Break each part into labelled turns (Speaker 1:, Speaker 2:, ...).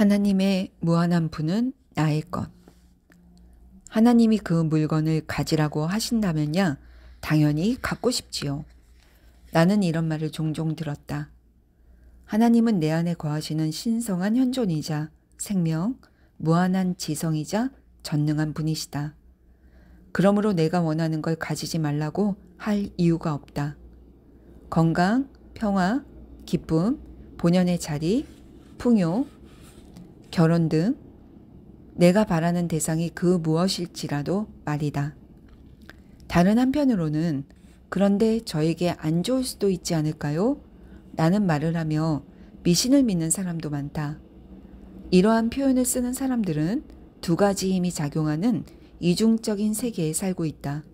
Speaker 1: 하나님의 무한한 분은 나의 것. 하나님이 그 물건을 가지라고 하신다면야 당연히 갖고 싶지요. 나는 이런 말을 종종 들었다. 하나님은 내 안에 거하시는 신성한 현존이자 생명, 무한한 지성이자 전능한 분이시다. 그러므로 내가 원하는 걸 가지지 말라고 할 이유가 없다. 건강, 평화, 기쁨, 본연의 자리, 풍요, 결혼 등 내가 바라는 대상이 그 무엇일지라도 말이다. 다른 한편으로는 그런데 저에게 안 좋을 수도 있지 않을까요? 라는 말을 하며 미신을 믿는 사람도 많다. 이러한 표현을 쓰는 사람들은 두 가지 힘이 작용하는 이중적인 세계에 살고 있다.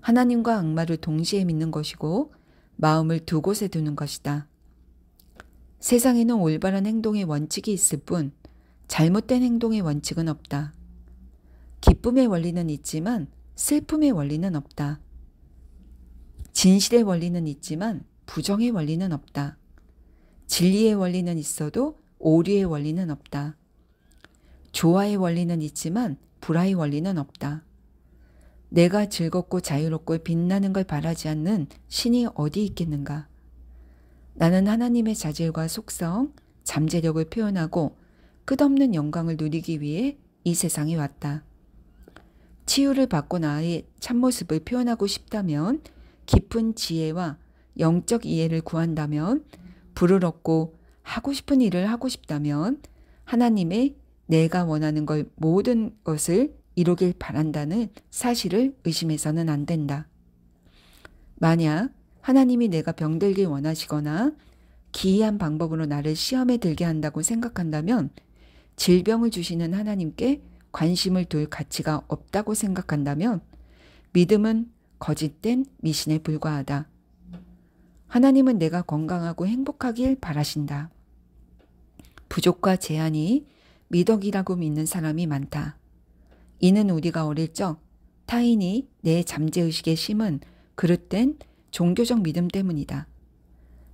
Speaker 1: 하나님과 악마를 동시에 믿는 것이고 마음을 두 곳에 두는 것이다. 세상에는 올바른 행동의 원칙이 있을 뿐 잘못된 행동의 원칙은 없다. 기쁨의 원리는 있지만 슬픔의 원리는 없다. 진실의 원리는 있지만 부정의 원리는 없다. 진리의 원리는 있어도 오류의 원리는 없다. 조화의 원리는 있지만 불화의 원리는 없다. 내가 즐겁고 자유롭고 빛나는 걸 바라지 않는 신이 어디 있겠는가? 나는 하나님의 자질과 속성, 잠재력을 표현하고 끝없는 영광을 누리기 위해 이 세상에 왔다. 치유를 받고 나의 참모습을 표현하고 싶다면, 깊은 지혜와 영적 이해를 구한다면, 불을 얻고 하고 싶은 일을 하고 싶다면 하나님의 내가 원하는 걸 모든 것을 이루길 바란다는 사실을 의심해서는 안 된다. 만약 하나님이 내가 병들길 원하시거나 기이한 방법으로 나를 시험에 들게 한다고 생각한다면 질병을 주시는 하나님께 관심을 둘 가치가 없다고 생각한다면 믿음은 거짓된 미신에 불과하다. 하나님은 내가 건강하고 행복하길 바라신다. 부족과 제한이 미덕이라고 믿는 사람이 많다. 이는 우리가 어릴 적 타인이 내 잠재의식에 심은 그릇된 종교적 믿음 때문이다.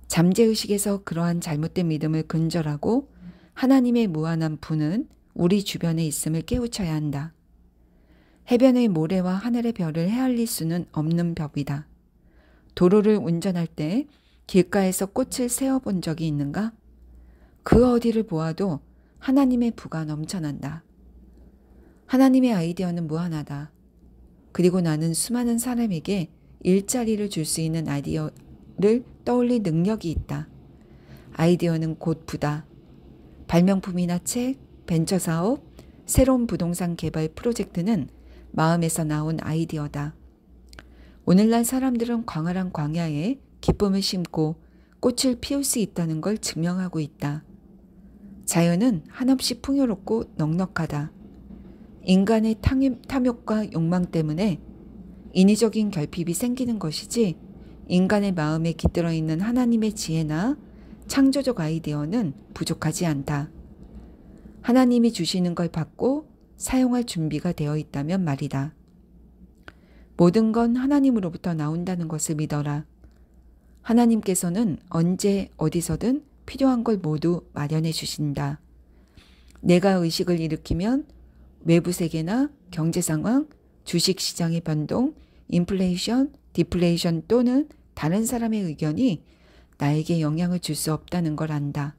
Speaker 1: 잠재의식에서 그러한 잘못된 믿음을 근절하고 하나님의 무한한 분은 우리 주변에 있음을 깨우쳐야 한다. 해변의 모래와 하늘의 별을 헤아릴 수는 없는 법이다. 도로를 운전할 때 길가에서 꽃을 세어본 적이 있는가? 그 어디를 보아도 하나님의 부가 넘쳐난다. 하나님의 아이디어는 무한하다. 그리고 나는 수많은 사람에게 일자리를 줄 수 있는 아이디어를 떠올릴 능력이 있다. 아이디어는 곧 부다. 발명품이나 책, 벤처사업, 새로운 부동산 개발 프로젝트는 마음에서 나온 아이디어다. 오늘날 사람들은 광활한 광야에 기쁨을 심고 꽃을 피울 수 있다는 걸 증명하고 있다. 자연은 한없이 풍요롭고 넉넉하다. 인간의 탐욕과 욕망 때문에 인위적인 결핍이 생기는 것이지 인간의 마음에 깃들어 있는 하나님의 지혜나 창조적 아이디어는 부족하지 않다. 하나님이 주시는 걸 받고 사용할 준비가 되어 있다면 말이다. 모든 건 하나님으로부터 나온다는 것을 믿어라. 하나님께서는 언제 어디서든 필요한 걸 모두 마련해 주신다. 내가 의식을 일으키면 외부 세계나 경제 상황, 주식 시장의 변동, 인플레이션, 디플레이션 또는 다른 사람의 의견이 나에게 영향을 줄 수 없다는 걸 안다.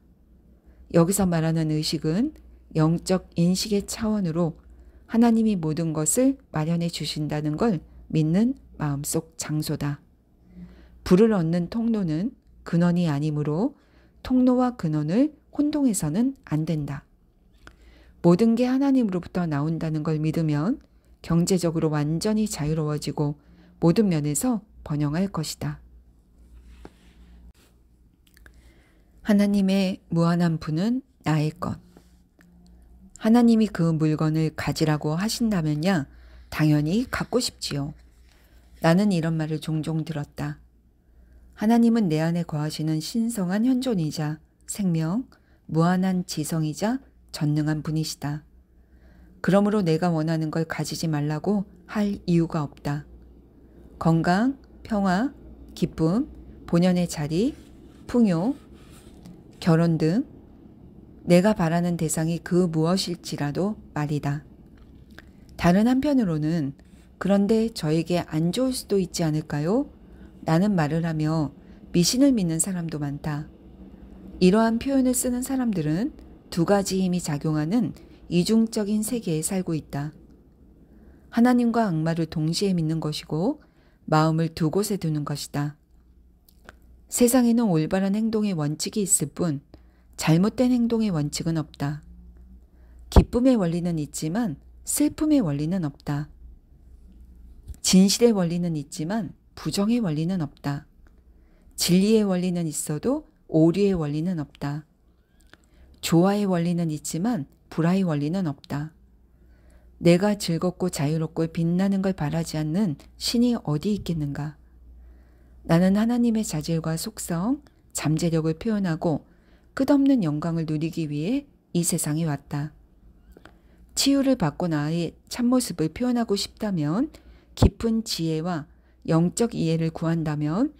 Speaker 1: 여기서 말하는 의식은 영적 인식의 차원으로 하나님이 모든 것을 마련해 주신다는 걸 믿는 마음속 장소다. 불을 얻는 통로는 근원이 아니므로 통로와 근원을 혼동해서는 안 된다. 모든 게 하나님으로부터 나온다는 걸 믿으면 경제적으로 완전히 자유로워지고 모든 면에서 번영할 것이다. 하나님의 무한한 분은 나의 것. 하나님이 그 물건을 가지라고 하신다면야 당연히 갖고 싶지요. 나는 이런 말을 종종 들었다. 하나님은 내 안에 거하시는 신성한 현존이자 생명, 무한한 지성이자 전능한 분이시다. 그러므로 내가 원하는 걸 가지지 말라고 할 이유가 없다. 건강, 평화, 기쁨, 본연의 자리, 풍요, 결혼 등 내가 바라는 대상이 그 무엇일지라도 말이다. 다른 한편으로는 그런데 저에게 안 좋을 수도 있지 않을까요? 라는 말을 하며 미신을 믿는 사람도 많다. 이러한 표현을 쓰는 사람들은 두 가지 힘이 작용하는 이중적인 세계에 살고 있다. 하나님과 악마를 동시에 믿는 것이고 마음을 두 곳에 두는 것이다. 세상에는 올바른 행동의 원칙이 있을 뿐 잘못된 행동의 원칙은 없다. 기쁨의 원리는 있지만 슬픔의 원리는 없다. 진실의 원리는 있지만 부정의 원리는 없다. 진리의 원리는 있어도 오류의 원리는 없다. 조화의 원리는 있지만 불화의 원리는 없다. 내가 즐겁고 자유롭고 빛나는 걸 바라지 않는 신이 어디 있겠는가? 나는 하나님의 자질과 속성, 잠재력을 표현하고 끝없는 영광을 누리기 위해 이 세상에 왔다. 치유를 받고 나의 참모습을 표현하고 싶다면, 깊은 지혜와 영적 이해를 구한다면,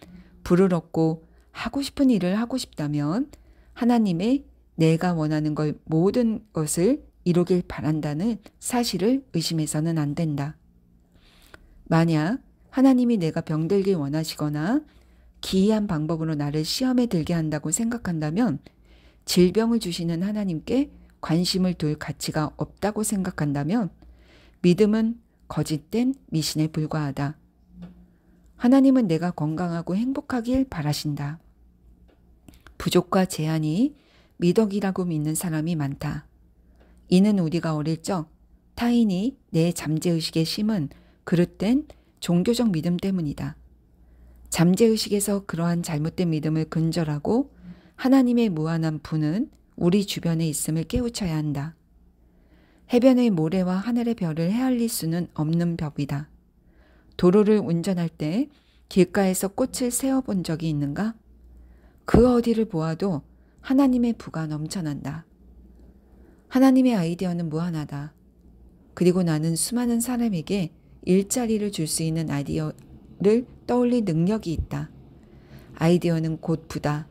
Speaker 1: 불을 얻고 하고 싶은 일을 하고 싶다면 하나님의 내가 원하는 걸 모든 것을 이루길 바란다는 사실을 의심해서는 안 된다. 만약 하나님이 내가 병들길 원하시거나 기이한 방법으로 나를 시험에 들게 한다고 생각한다면 질병을 주시는 하나님께 관심을 둘 가치가 없다고 생각한다면 믿음은 거짓된 미신에 불과하다. 하나님은 내가 건강하고 행복하길 바라신다. 부족과 제한이 미덕이라고 믿는 사람이 많다. 이는 우리가 어릴 적 타인이 내 잠재의식에 심은 그릇된 종교적 믿음 때문이다. 잠재의식에서 그러한 잘못된 믿음을 근절하고 하나님의 무한한 분은 우리 주변에 있음을 깨우쳐야 한다. 해변의 모래와 하늘의 별을 헤아릴 수는 없는 법이다. 도로를 운전할 때 길가에서 꽃을 세어본 적이 있는가? 그 어디를 보아도 하나님의 부가 넘쳐난다. 하나님의 아이디어는 무한하다. 그리고 나는 수많은 사람에게 일자리를 줄 수 있는 아이디어를 떠올릴 능력이 있다. 아이디어는 곧 부다.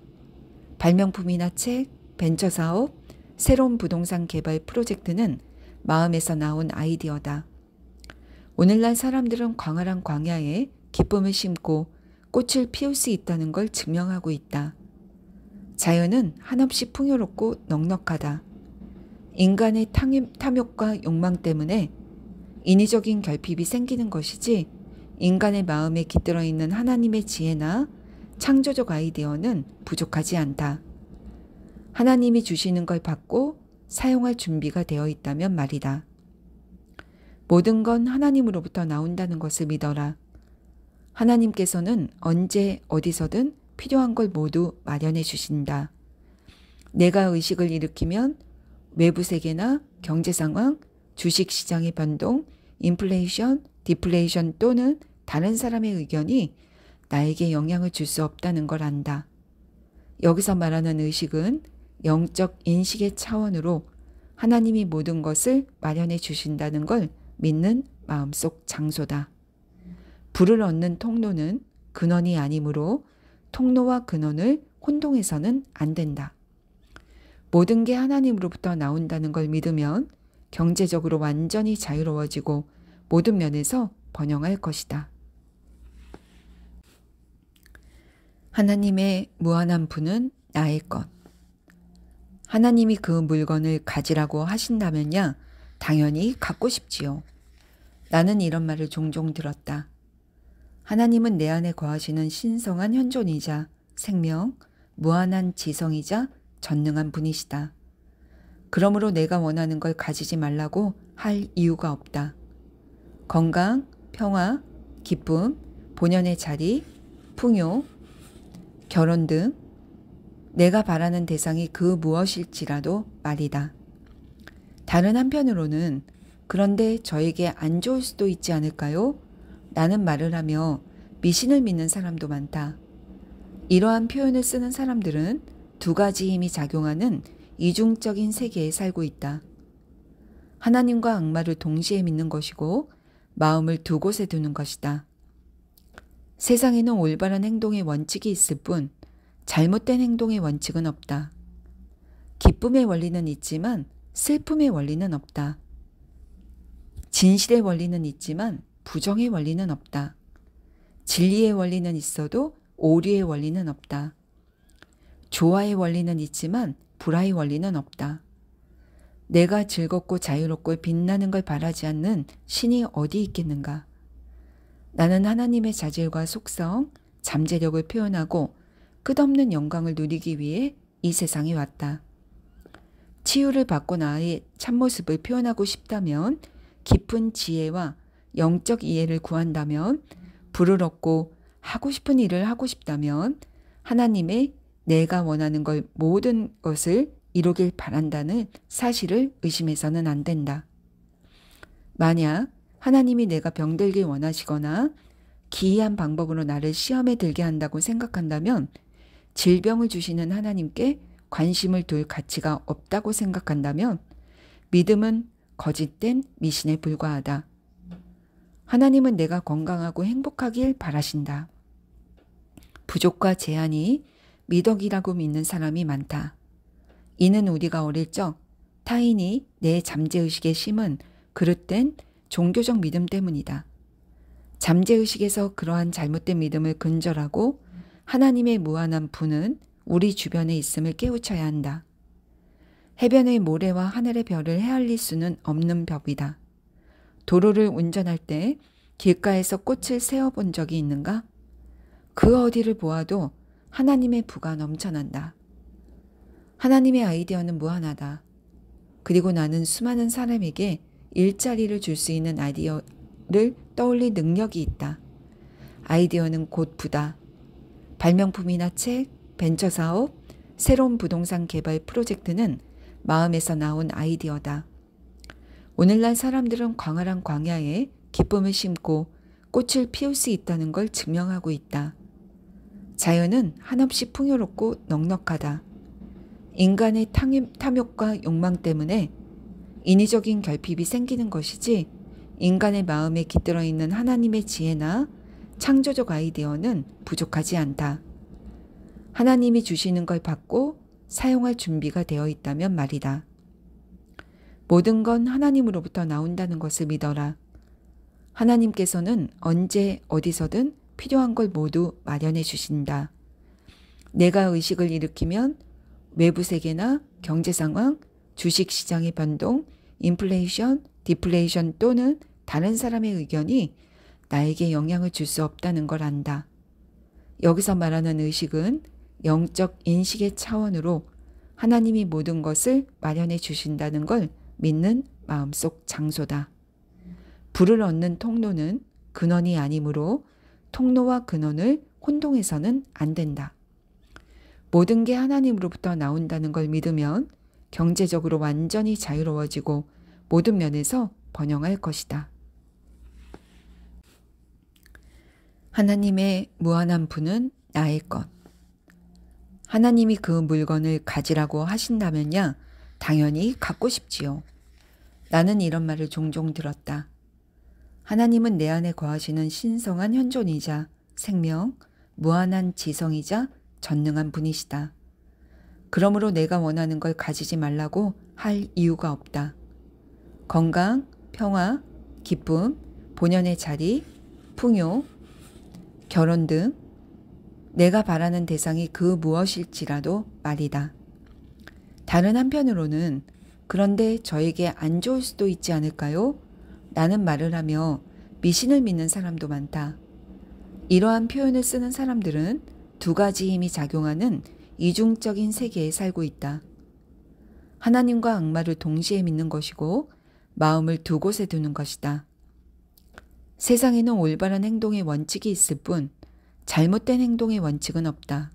Speaker 1: 발명품이나 책, 벤처사업, 새로운 부동산 개발 프로젝트는 마음에서 나온 아이디어다. 오늘날 사람들은 광활한 광야에 기쁨을 심고 꽃을 피울 수 있다는 걸 증명하고 있다. 자연은 한없이 풍요롭고 넉넉하다. 인간의 탐욕과 욕망 때문에 인위적인 결핍이 생기는 것이지 인간의 마음에 깃들어 있는 하나님의 지혜나 창조적 아이디어는 부족하지 않다. 하나님이 주시는 걸 받고 사용할 준비가 되어 있다면 말이다. 모든 건 하나님으로부터 나온다는 것을 믿어라. 하나님께서는 언제 어디서든 필요한 걸 모두 마련해 주신다. 내가 의식을 일으키면 외부 세계나 경제 상황, 주식 시장의 변동, 인플레이션, 디플레이션 또는 다른 사람의 의견이 나에게 영향을 줄 수 없다는 걸 안다. 여기서 말하는 의식은 영적 인식의 차원으로 하나님이 모든 것을 마련해 주신다는 걸 믿는 마음속 장소다. 불을 얻는 통로는 근원이 아니므로 통로와 근원을 혼동해서는 안 된다. 모든 게 하나님으로부터 나온다는 걸 믿으면 경제적으로 완전히 자유로워지고 모든 면에서 번영할 것이다. 하나님의 무한한 분은 나의 것. 하나님이 그 물건을 가지라고 하신다면야 당연히 갖고 싶지요. 나는 이런 말을 종종 들었다. 하나님은 내 안에 거하시는 신성한 현존이자 생명, 무한한 지성이자 전능한 분이시다. 그러므로 내가 원하는 걸 가지지 말라고 할 이유가 없다. 건강, 평화, 기쁨, 본연의 자리, 풍요, 결혼 등 내가 바라는 대상이 그 무엇일지라도 말이다. 다른 한편으로는 그런데 저에게 안 좋을 수도 있지 않을까요? 라는 말을 하며 미신을 믿는 사람도 많다. 이러한 표현을 쓰는 사람들은 두 가지 힘이 작용하는 이중적인 세계에 살고 있다. 하나님과 악마를 동시에 믿는 것이고 마음을 두 곳에 두는 것이다. 세상에는 올바른 행동의 원칙이 있을 뿐 잘못된 행동의 원칙은 없다. 기쁨의 원리는 있지만 슬픔의 원리는 없다. 진실의 원리는 있지만 부정의 원리는 없다. 진리의 원리는 있어도 오류의 원리는 없다. 조화의 원리는 있지만 불화의 원리는 없다. 내가 즐겁고 자유롭고 빛나는 걸 바라지 않는 신이 어디 있겠는가? 나는 하나님의 자질과 속성, 잠재력을 표현하고 끝없는 영광을 누리기 위해 이 세상에 왔다. 치유를 받고 나의 참모습을 표현하고 싶다면, 깊은 지혜와 영적 이해를 구한다면, 불을 얻고 하고 싶은 일을 하고 싶다면 하나님의 내가 원하는 걸 모든 것을 이루길 바란다는 사실을 의심해서는 안 된다. 만약 하나님이 내가 병들길 원하시거나 기이한 방법으로 나를 시험에 들게 한다고 생각한다면 질병을 주시는 하나님께 관심을 둘 가치가 없다고 생각한다면 믿음은 거짓된 미신에 불과하다. 하나님은 내가 건강하고 행복하길 바라신다. 부족과 제한이 미덕이라고 믿는 사람이 많다. 이는 우리가 어릴 적 타인이 내 잠재의식에 심은 그릇된 종교적 믿음 때문이다. 잠재의식에서 그러한 잘못된 믿음을 근절하고 하나님의 무한한 분은 우리 주변에 있음을 깨우쳐야 한다. 해변의 모래와 하늘의 별을 헤아릴 수는 없는 법이다. 도로를 운전할 때 길가에서 꽃을 세어본 적이 있는가? 그 어디를 보아도 하나님의 부가 넘쳐난다. 하나님의 아이디어는 무한하다. 그리고 나는 수많은 사람에게 일자리를 줄 수 있는 아이디어를 떠올릴 능력이 있다. 아이디어는 곧 부다. 발명품이나 책, 벤처사업, 새로운 부동산 개발 프로젝트는 마음에서 나온 아이디어다. 오늘날 사람들은 광활한 광야에 기쁨을 심고 꽃을 피울 수 있다는 걸 증명하고 있다. 자연은 한없이 풍요롭고 넉넉하다. 인간의 탐욕과 욕망 때문에 인위적인 결핍이 생기는 것이지 인간의 마음에 깃들어 있는 하나님의 지혜나 창조적 아이디어는 부족하지 않다. 하나님이 주시는 걸 받고 사용할 준비가 되어 있다면 말이다. 모든 건 하나님으로부터 나온다는 것을 믿어라. 하나님께서는 언제 어디서든 필요한 걸 모두 마련해 주신다. 내가 의식을 일으키면 외부 세계나 경제 상황, 주식 시장의 변동, 인플레이션, 디플레이션 또는 다른 사람의 의견이 나에게 영향을 줄 수 없다는 걸 안다. 여기서 말하는 의식은 영적 인식의 차원으로 하나님이 모든 것을 마련해 주신다는 걸 믿는 마음속 장소다. 불을 얻는 통로는 근원이 아니므로 통로와 근원을 혼동해서는 안 된다. 모든 게 하나님으로부터 나온다는 걸 믿으면 경제적으로 완전히 자유로워지고 모든 면에서 번영할 것이다. 하나님의 무한한 분은 나의 것. 하나님이 그 물건을 가지라고 하신다면야 당연히 갖고 싶지요. 나는 이런 말을 종종 들었다. 하나님은 내 안에 거하시는 신성한 현존이자 생명, 무한한 지성이자 전능한 분이시다. 그러므로 내가 원하는 걸 가지지 말라고 할 이유가 없다. 건강, 평화, 기쁨, 본연의 자리, 풍요, 결혼 등 내가 바라는 대상이 그 무엇일지라도 말이다. 다른 한편으로는 그런데 저에게 안 좋을 수도 있지 않을까요? 라는 말을 하며 미신을 믿는 사람도 많다. 이러한 표현을 쓰는 사람들은 두 가지 힘이 작용하는 이중적인 세계에 살고 있다. 하나님과 악마를 동시에 믿는 것이고 마음을 두 곳에 두는 것이다. 세상에는 올바른 행동의 원칙이 있을 뿐 잘못된 행동의 원칙은 없다.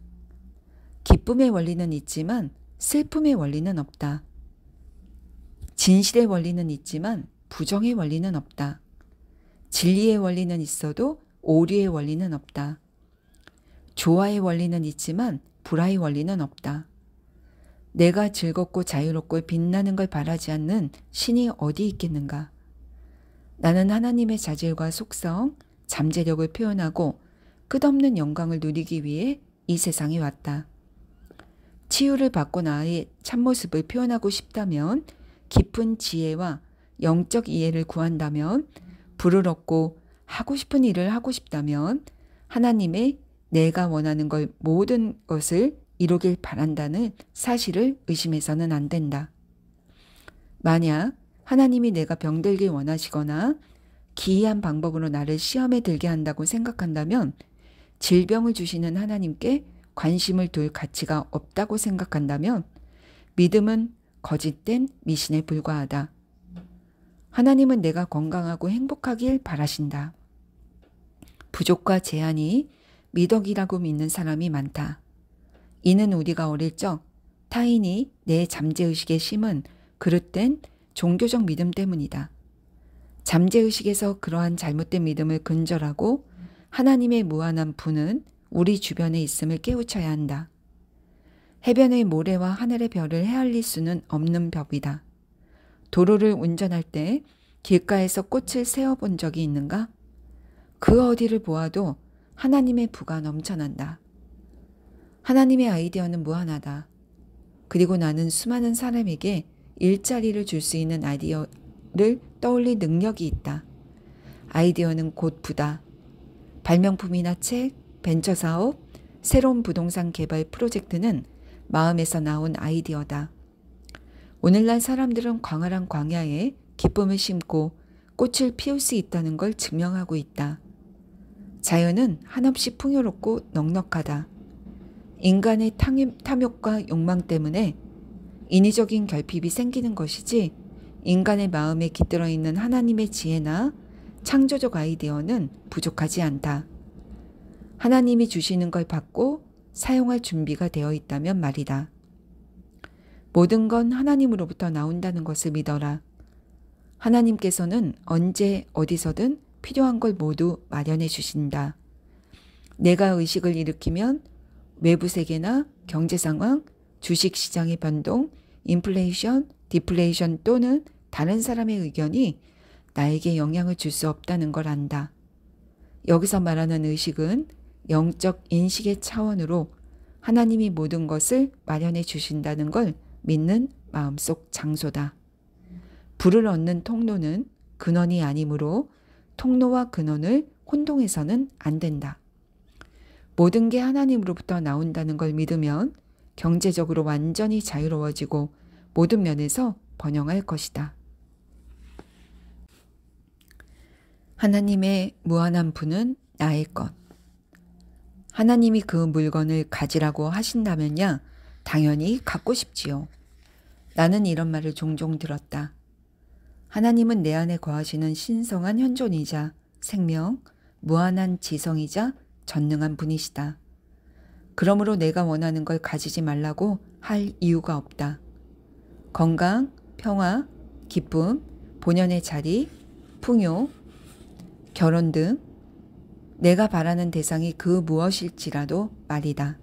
Speaker 1: 기쁨의 원리는 있지만 슬픔의 원리는 없다. 진실의 원리는 있지만 부정의 원리는 없다. 진리의 원리는 있어도 오류의 원리는 없다. 조화의 원리는 있지만 불화의 원리는 없다. 내가 즐겁고 자유롭고 빛나는 걸 바라지 않는 신이 어디 있겠는가? 나는 하나님의 자질과 속성, 잠재력을 표현하고 끝없는 영광을 누리기 위해 이 세상에 왔다. 치유를 받고 나의 참모습을 표현하고 싶다면, 깊은 지혜와 영적 이해를 구한다면, 불을 얻고 하고 싶은 일을 하고 싶다면, 하나님의 내가 원하는 걸 모든 것을 이루길 바란다는 사실을 의심해서는 안 된다. 만약 하나님이 내가 병들길 원하시거나 기이한 방법으로 나를 시험에 들게 한다고 생각한다면, 질병을 주시는 하나님께 관심을 둘 가치가 없다고 생각한다면, 믿음은 거짓된 미신에 불과하다. 하나님은 내가 건강하고 행복하길 바라신다. 부족과 제한이 미덕이라고 믿는 사람이 많다. 이는 우리가 어릴 적 타인이 내 잠재의식에 심은 그릇된 종교적 믿음 때문이다. 잠재의식에서 그러한 잘못된 믿음을 근절하고 하나님의 무한한 분은 우리 주변에 있음을 깨우쳐야 한다. 해변의 모래와 하늘의 별을 헤아릴 수는 없는 법이다. 도로를 운전할 때 길가에서 꽃을 세어본 적이 있는가? 그 어디를 보아도 하나님의 부가 넘쳐난다. 하나님의 아이디어는 무한하다. 그리고 나는 수많은 사람에게 일자리를 줄 수 있는 아이디어를 떠올릴 능력이 있다. 아이디어는 곧 부다. 발명품이나 책, 벤처사업, 새로운 부동산 개발 프로젝트는 마음에서 나온 아이디어다. 오늘날 사람들은 광활한 광야에 기쁨을 심고 꽃을 피울 수 있다는 걸 증명하고 있다. 자연은 한없이 풍요롭고 넉넉하다. 인간의 탐욕과 욕망 때문에 인위적인 결핍이 생기는 것이지, 인간의 마음에 깃들어 있는 하나님의 지혜나 창조적 아이디어는 부족하지 않다. 하나님이 주시는 걸 받고 사용할 준비가 되어 있다면 말이다. 모든 건 하나님으로부터 나온다는 것을 믿어라. 하나님께서는 언제 어디서든 필요한 걸 모두 마련해 주신다. 내가 의식을 일으키면 외부 세계나 경제 상황, 주식 시장의 변동, 인플레이션, 디플레이션 또는 다른 사람의 의견이 나에게 영향을 줄 수 없다는 걸 안다. 여기서 말하는 의식은 영적 인식의 차원으로 하나님이 모든 것을 마련해 주신다는 걸 믿는 마음속 장소다. 불을 얻는 통로는 근원이 아니므로 통로와 근원을 혼동해서는 안 된다. 모든 게 하나님으로부터 나온다는 걸 믿으면 경제적으로 완전히 자유로워지고 모든 면에서 번영할 것이다. 하나님의 무한한 분은 나의 것. 하나님이 그 물건을 가지라고 하신다면야 당연히 갖고 싶지요. 나는 이런 말을 종종 들었다. 하나님은 내 안에 거하시는 신성한 현존이자 생명, 무한한 지성이자 전능한 분이시다. 그러므로 내가 원하는 걸 가지지 말라고 할 이유가 없다. 건강, 평화, 기쁨, 본연의 자리, 풍요, 결혼 등 내가 바라는 대상이 그 무엇일지라도 말이다.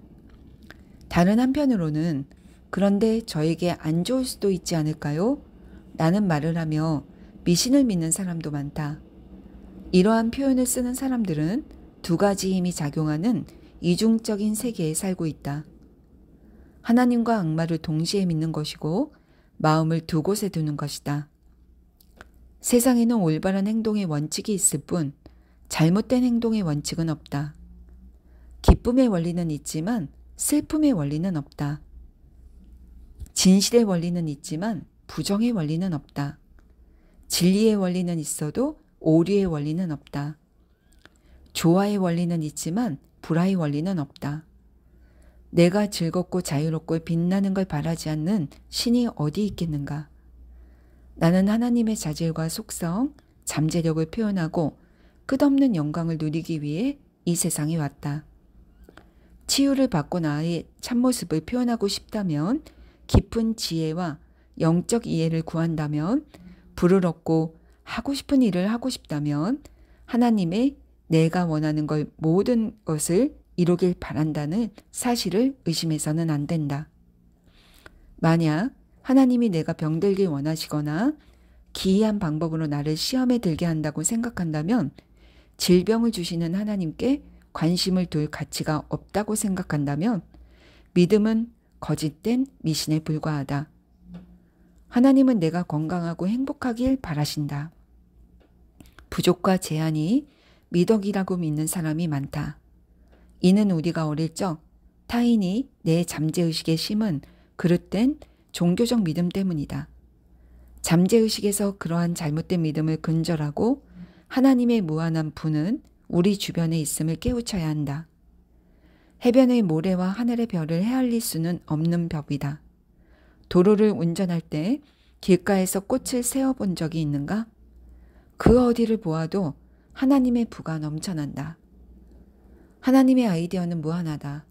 Speaker 1: 다른 한편으로는 그런데 저에게 안 좋을 수도 있지 않을까요? 라는 말을 하며 미신을 믿는 사람도 많다. 이러한 표현을 쓰는 사람들은 두 가지 힘이 작용하는 이중적인 세계에 살고 있다. 하나님과 악마를 동시에 믿는 것이고 마음을 두 곳에 두는 것이다. 세상에는 올바른 행동의 원칙이 있을 뿐 잘못된 행동의 원칙은 없다. 기쁨의 원리는 있지만 슬픔의 원리는 없다. 진실의 원리는 있지만 부정의 원리는 없다. 진리의 원리는 있어도 오류의 원리는 없다. 조화의 원리는 있지만 불화의 원리는 없다. 내가 즐겁고 자유롭고 빛나는 걸 바라지 않는 신이 어디 있겠는가? 나는 하나님의 자질과 속성, 잠재력을 표현하고 끝없는 영광을 누리기 위해 이 세상에 왔다. 치유를 받고 나의 참모습을 표현하고 싶다면, 깊은 지혜와 영적 이해를 구한다면, 불을 얻고 하고 싶은 일을 하고 싶다면, 하나님의 내가 원하는 걸 모든 것을 이루길 바란다는 사실을 의심해서는 안 된다. 만약 하나님이 내가 병들길 원하시거나 기이한 방법으로 나를 시험에 들게 한다고 생각한다면, 질병을 주시는 하나님께 관심을 둘 가치가 없다고 생각한다면, 믿음은 거짓된 미신에 불과하다. 하나님은 내가 건강하고 행복하길 바라신다. 부족과 제한이 미덕이라고 믿는 사람이 많다. 이는 우리가 어릴 적 타인이 내 잠재의식에 심은 그릇된 종교적 믿음 때문이다. 잠재의식에서 그러한 잘못된 믿음을 근절하고 하나님의 무한한 분은 우리 주변에 있음을 깨우쳐야 한다. 해변의 모래와 하늘의 별을 헤아릴 수는 없는 법이다. 도로를 운전할 때 길가에서 꽃을 세어본 적이 있는가? 그 어디를 보아도 하나님의 부가 넘쳐난다. 하나님의 아이디어는 무한하다.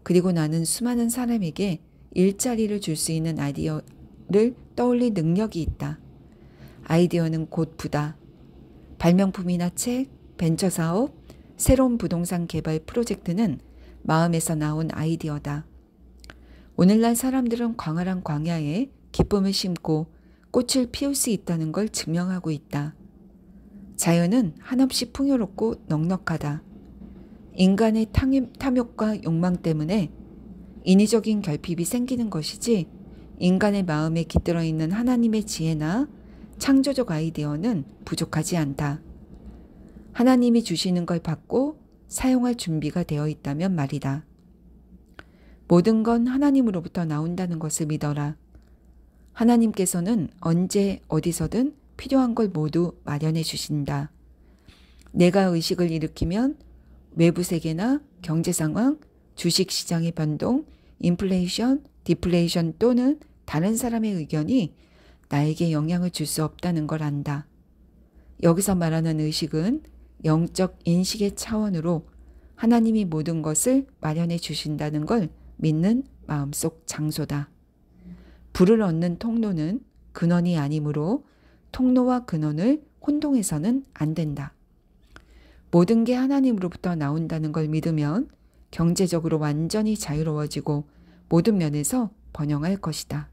Speaker 1: 그리고 나는 수많은 사람에게 일자리를 줄 수 있는 아이디어를 떠올릴 능력이 있다. 아이디어는 곧 부다. 발명품이나 책, 벤처사업, 새로운 부동산 개발 프로젝트는 마음에서 나온 아이디어다. 오늘날 사람들은 광활한 광야에 기쁨을 심고 꽃을 피울 수 있다는 걸 증명하고 있다. 자연은 한없이 풍요롭고 넉넉하다. 인간의 탐욕과 욕망 때문에 인위적인 결핍이 생기는 것이지 인간의 마음에 깃들어 있는 하나님의 지혜나 창조적 아이디어는 부족하지 않다. 하나님이 주시는 걸 받고 사용할 준비가 되어 있다면 말이다. 모든 건 하나님으로부터 나온다는 것을 믿어라. 하나님께서는 언제 어디서든 필요한 걸 모두 마련해 주신다. 내가 의식을 일으키면 외부 세계나 경제 상황, 주식 시장의 변동, 인플레이션, 디플레이션 또는 다른 사람의 의견이 나에게 영향을 줄 수 없다는 걸 안다. 여기서 말하는 의식은 영적 인식의 차원으로 하나님이 모든 것을 마련해 주신다는 걸 믿는 마음속 장소다. 불을 얻는 통로는 근원이 아니므로 통로와 근원을 혼동해서는 안 된다. 모든 게 하나님으로부터 나온다는 걸 믿으면 경제적으로 완전히 자유로워지고 모든 면에서 번영할 것이다.